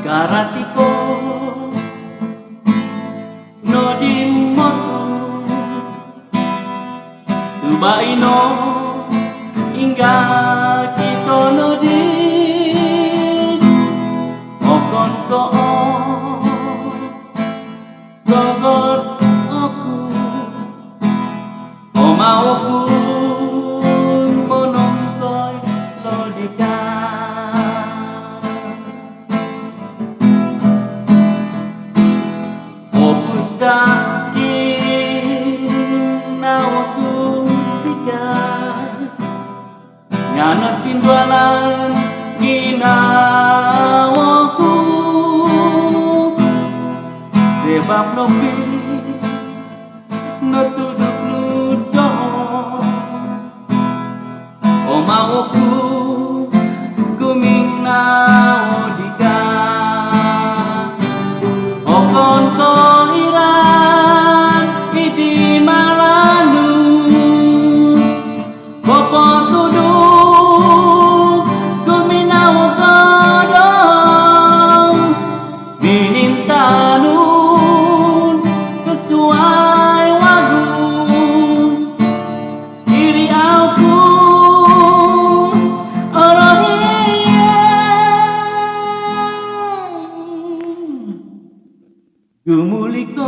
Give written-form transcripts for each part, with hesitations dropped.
Karatiko no di moto tubaino hingga kita no di okon ko gogor aku mau pun menonton lodika opus daki nawaku tiga ngana sindualan ginawaku sebab nopi natuduk ludo o mauku gumingnao diga o konto iran idi maranu popo tuduk gumingnao kodong minintanun kesuai wagu diri aku gumuliko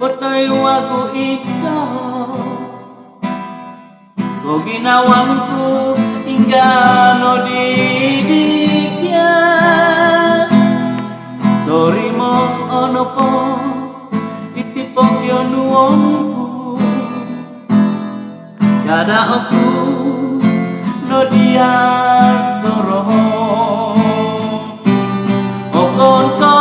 potay wago ito ko ginawanku hingga no didikya sorry mo ono po itipok yon uongku kada aku no dia soroho okon ko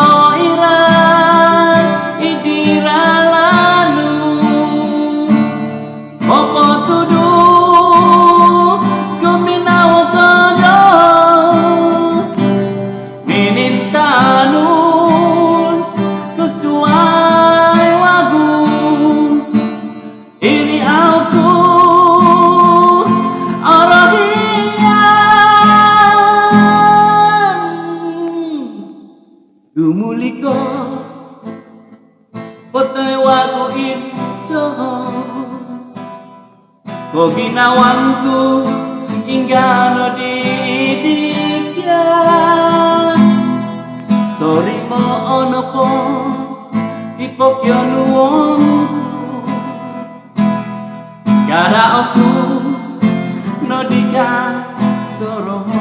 gumuliko potay wago ito ko ginawanku hingga no didikya sorry mo ono po tipok yon uongku kada aku no diga soroh